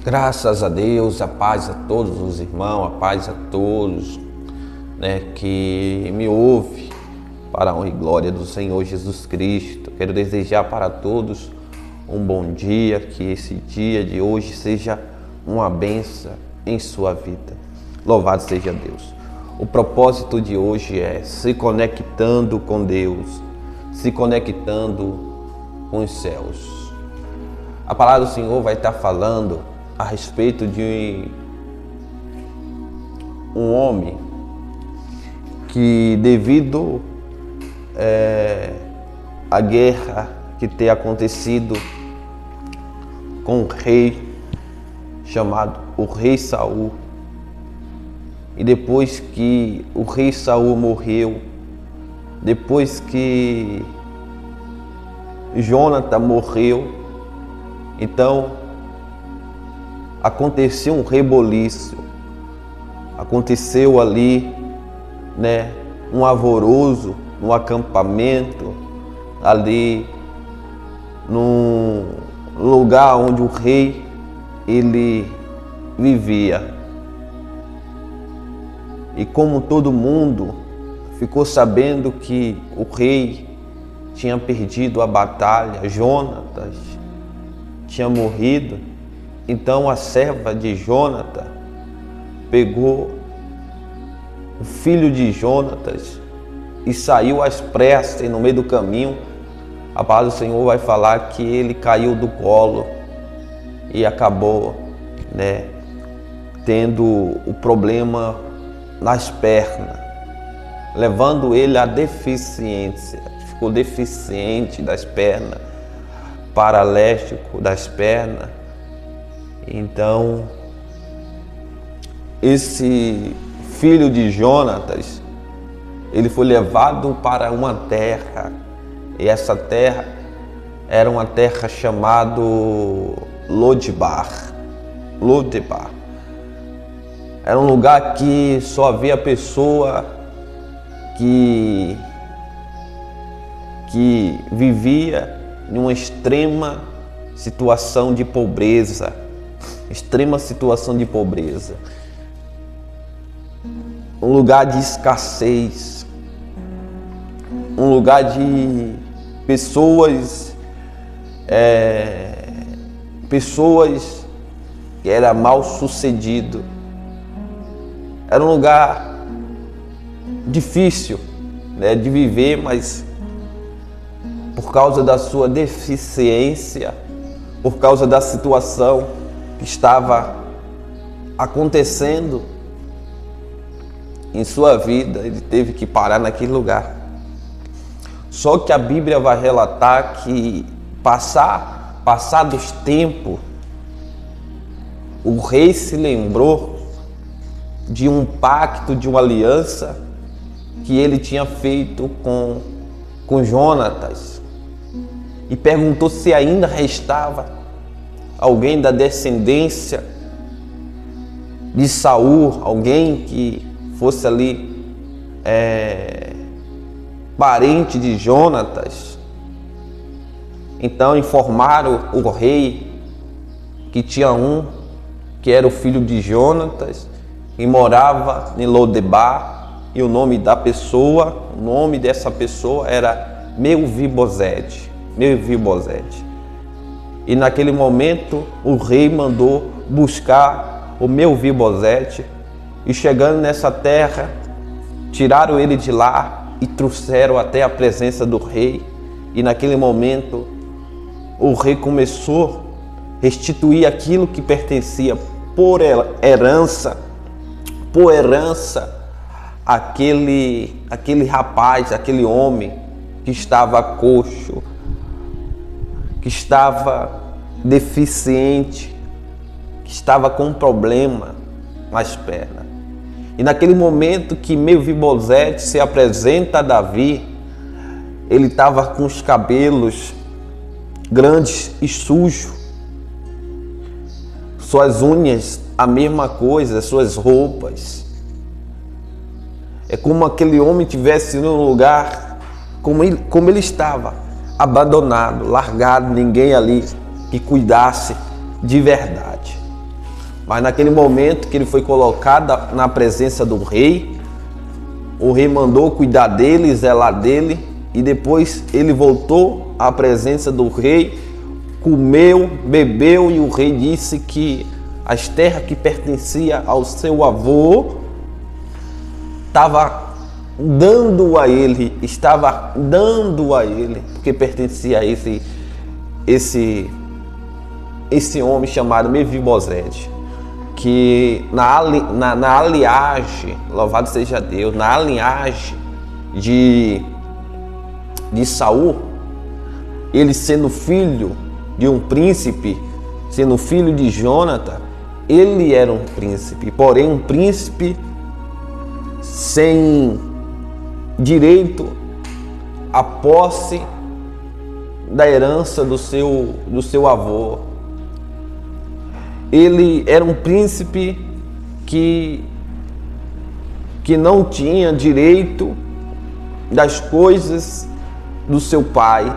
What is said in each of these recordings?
Graças a Deus, a paz a todos os irmãos, a paz a todos, que me ouve, para a honra e glória do Senhor Jesus Cristo. Quero desejar para todos um bom dia, que esse dia de hoje seja uma bênção em sua vida. Louvado seja Deus. O propósito de hoje é se conectando com Deus, se conectando com os céus. A palavra do Senhor vai estar falando a respeito de um homem que, devido à guerra que tem acontecido com um rei chamado o rei Saul, e depois que o rei Saul morreu, depois que Jonathan morreu, então aconteceu um reboliço, aconteceu ali, um alvoroço no acampamento, ali num lugar onde o rei ele vivia. E como todo mundo ficou sabendo que o rei tinha perdido a batalha, Jonatas tinha morrido, então a serva de Jonatas pegou o filho de Jonatas e saiu às pressas, e no meio do caminho a palavra do Senhor vai falar que ele caiu do colo e acabou tendo o problema nas pernas, levando ele à deficiência. Ficou deficiente das pernas, paralético das pernas. Então, esse filho de Jonatas, ele foi levado para uma terra, e essa terra era uma terra chamada Lodebar. Era um lugar que só havia pessoa que vivia em uma extrema situação de pobreza, um lugar de escassez, um lugar de pessoas que era mal sucedido. Era um lugar difícil de viver, mas por causa da sua deficiência, por causa da situação que estava acontecendo em sua vida, ele teve que parar naquele lugar. Só que a Bíblia vai relatar que, passados tempos, o rei se lembrou de um pacto, de uma aliança que ele tinha feito com Jonatas, e perguntou se ainda restava alguém da descendência de Saul, alguém que fosse ali parente de Jonatas. Então informaram o rei que tinha um que era o filho de Jonatas e morava em Lodebar, e o nome dessa pessoa era Mefibosete. E naquele momento o rei mandou buscar o Mefibosete, e chegando nessa terra, tiraram ele de lá e trouxeram até a presença do rei. E naquele momento o rei começou a restituir aquilo que pertencia por herança aquele rapaz, aquele homem que estava coxo, que estava deficiente, que estava com problema nas pernas. E naquele momento que Mefibosete se apresenta a Davi, ele estava com os cabelos grandes e sujos, suas unhas a mesma coisa, suas roupas. É como aquele homem estivesse num lugar como ele estava, abandonado, largado, ninguém ali que cuidasse de verdade. Mas naquele momento que ele foi colocado na presença do rei, o rei mandou cuidar dele, zelar dele, e depois ele voltou à presença do rei, comeu, bebeu, e o rei disse que as terras que pertenciam ao seu avô estava dando a ele, porque pertencia a esse homem chamado Mefibosete, que na linhagem, louvado seja Deus, na linhagem de Saul, ele sendo filho de um príncipe, sendo filho de Jônatas, ele era um príncipe, porém um príncipe sem direito à posse da herança do seu avô. Ele era um príncipe que não tinha direito das coisas do seu pai,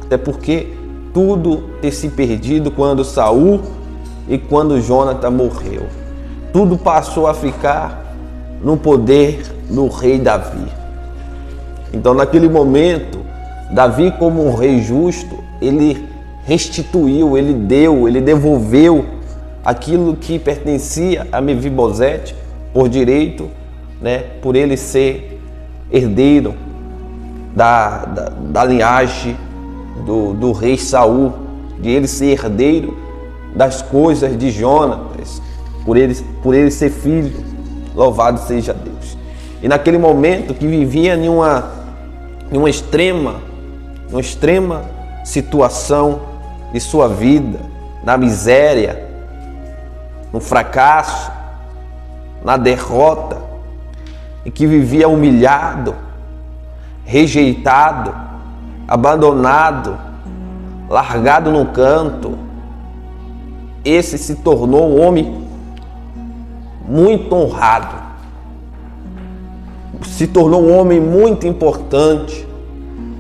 até porque tudo ter se perdido quando Saul e quando Jônatas morreu. Tudo passou a ficar no poder do rei Davi. Então, naquele momento, Davi, como um rei justo, ele restituiu, ele devolveu aquilo que pertencia a Mefibosete por direito, né, por ele ser herdeiro da linhagem do rei Saul, de ele ser herdeiro das coisas de Jônatas, por ele ser filho, louvado seja Deus. E naquele momento que vivia em uma extrema situação de sua vida, na miséria, no fracasso, na derrota, e que vivia humilhado, rejeitado, abandonado, largado no canto, esse se tornou um homem muito honrado, se tornou um homem muito importante,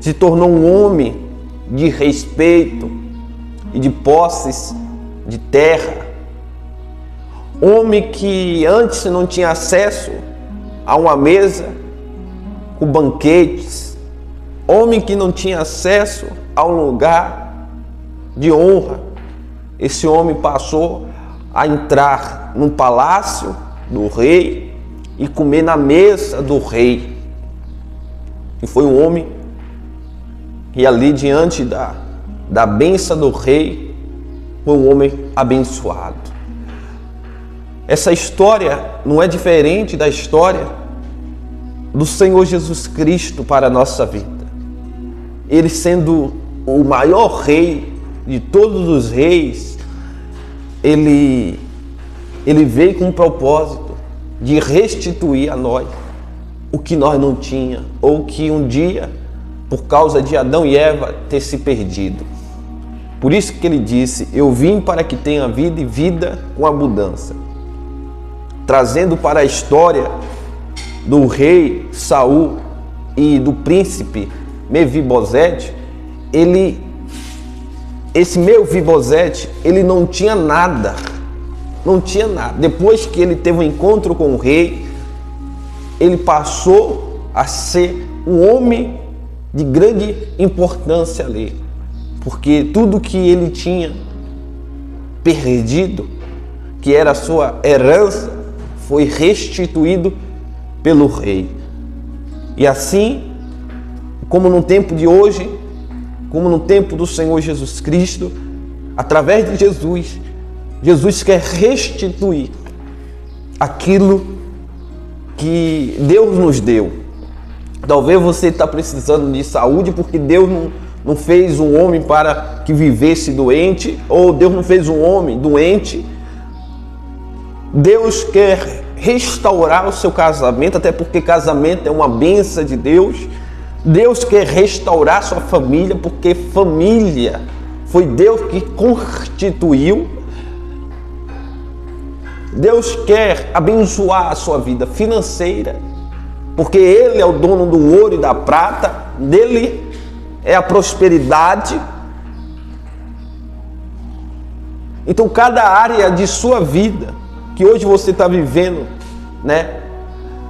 se tornou um homem de respeito e de posses de terra, homem que antes não tinha acesso a uma mesa com banquetes, homem que não tinha acesso a um lugar de honra. Esse homem passou a entrar no palácio do rei e comer na mesa do rei. E foi um homem que ali diante da bênção do rei, foi um homem abençoado. Essa história não é diferente da história do Senhor Jesus Cristo para a nossa vida. Ele sendo o maior rei de todos os reis, ele veio com um propósito de restituir a nós o que nós não tínhamos, ou que um dia, por causa de Adão e Eva, ter se perdido. Por isso que ele disse: eu vim para que tenha vida e vida com abundância. Trazendo para a história do rei Saul e do príncipe Mefibosete, esse Mefibosete, ele não tinha nada. Depois que ele teve um encontro com o rei, ele passou a ser um homem de grande importância ali, porque tudo que ele tinha perdido, que era a sua herança, foi restituído pelo rei. E assim, como no tempo de hoje, como no tempo do Senhor Jesus Cristo, através de Jesus quer restituir aquilo que Deus nos deu. Talvez você está precisando de saúde porque Deus não fez um homem para que vivesse doente, ou Deus não fez um homem doente. Deus quer restaurar o seu casamento, até porque casamento é uma bênção de Deus. Deus quer restaurar sua família, porque família foi Deus que constituiu. Deus quer abençoar a sua vida financeira, porque Ele é o dono do ouro e da prata, dele é a prosperidade. Então, cada área de sua vida que hoje você está vivendo, né,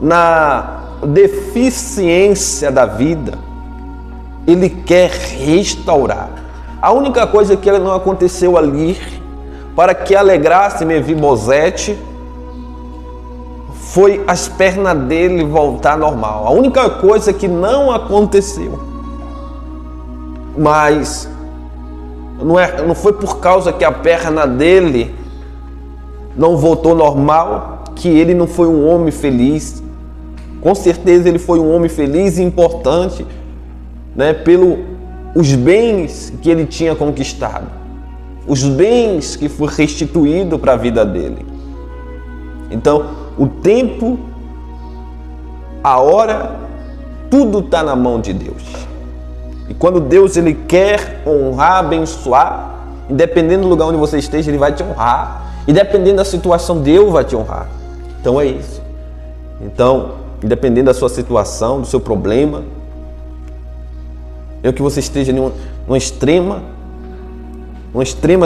na deficiência da vida, Ele quer restaurar. A única coisa que não aconteceu ali, para que alegrasse Mefibosete, foi as pernas dele voltar normal. A única coisa que não aconteceu. Mas não foi por causa que a perna dele não voltou normal que ele não foi um homem feliz. Com certeza ele foi um homem feliz e importante, né, pelos bens que ele tinha conquistado, os bens que foi restituído para a vida dele. Então, o tempo, a hora, tudo está na mão de Deus. E quando Deus ele quer honrar, abençoar, independente do lugar onde você esteja, Ele vai te honrar. E dependendo da situação, Deus vai te honrar. Então é isso. Então, independente da sua situação, do seu problema, que você esteja em uma extrema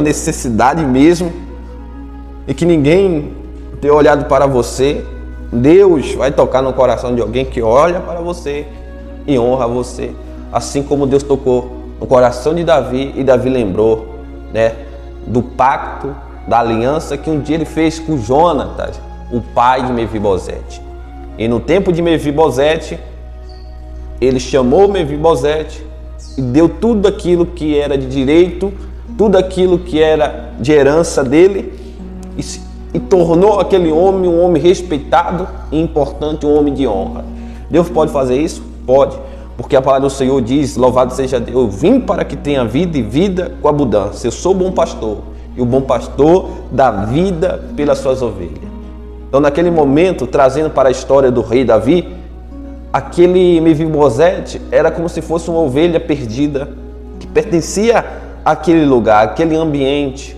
necessidade mesmo, e que ninguém tenha olhado para você, Deus vai tocar no coração de alguém que olha para você e honra você. Assim como Deus tocou no coração de Davi, e Davi lembrou, né, do pacto, da aliança que um dia ele fez com Jonatas, o pai de Mefibosete. E no tempo de Mefibosete, ele chamou Mefibosete e deu tudo aquilo que era de direito, tudo aquilo que era de herança dele, e tornou aquele homem um homem respeitado e importante, um homem de honra. Deus pode fazer isso? Pode. Porque a palavra do Senhor diz, louvado seja Deus, eu vim para que tenha vida e vida com abundância. Eu sou bom pastor, e o bom pastor dá vida pelas suas ovelhas. Então, naquele momento, trazendo para a história do rei Davi, aquele Mefibosete era como se fosse uma ovelha perdida, que pertencia àquele lugar, àquele ambiente.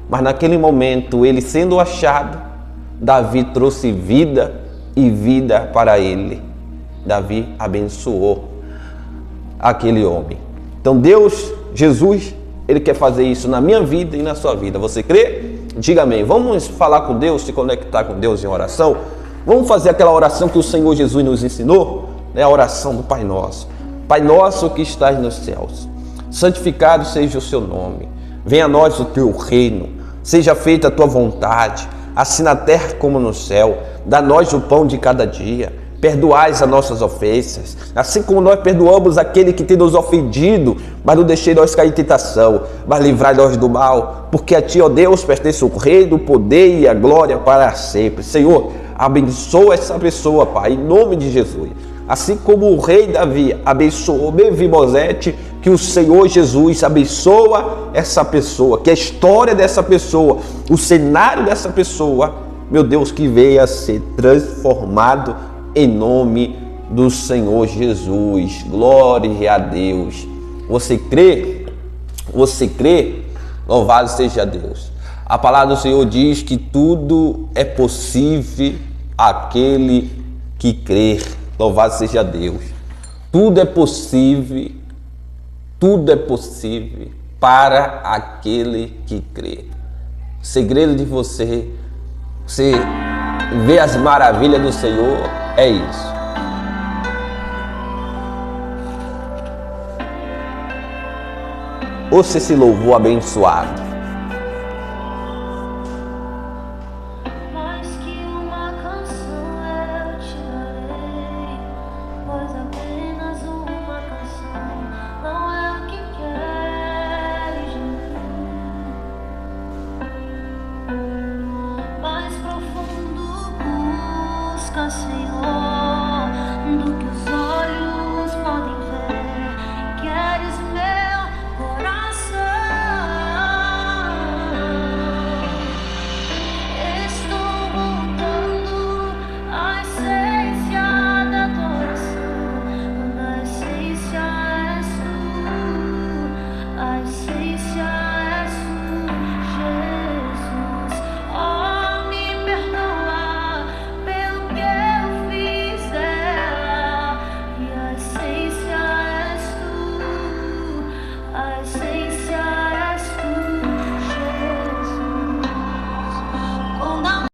Mas naquele momento, ele sendo achado, Davi trouxe vida e vida para ele. Davi abençoou aquele homem. Então Deus, Jesus, Ele quer fazer isso na minha vida e na sua vida. Você crê? Diga amém. Vamos falar com Deus, se conectar com Deus em oração. Vamos fazer aquela oração que o Senhor Jesus nos ensinou, né? A oração do Pai Nosso. Pai nosso que estás nos céus, santificado seja o seu nome. Venha a nós o teu reino. Seja feita a tua vontade, assim na terra como no céu. Dá-nos o pão de cada dia. Perdoais as nossas ofensas, assim como nós perdoamos aquele que tem nos ofendido, mas não deixei nós cair em tentação, mas livrai-nos do mal, porque a Ti, ó Deus, pertence o reino, o poder e a glória para sempre. Senhor, abençoa essa pessoa, Pai, em nome de Jesus. Assim como o rei Davi abençoou Mefibosete, que o Senhor Jesus abençoa essa pessoa, que a história dessa pessoa, o cenário dessa pessoa, meu Deus, que venha a ser transformado em nome do Senhor Jesus. Glória a Deus. Você crê? Você crê? Louvado seja Deus. A palavra do Senhor diz que tudo é possível àquele que crê. Louvado seja Deus. Tudo é possível para aquele que crê. O segredo de você ver as maravilhas do Senhor é isso. Ouça esse louvor abençoado. I say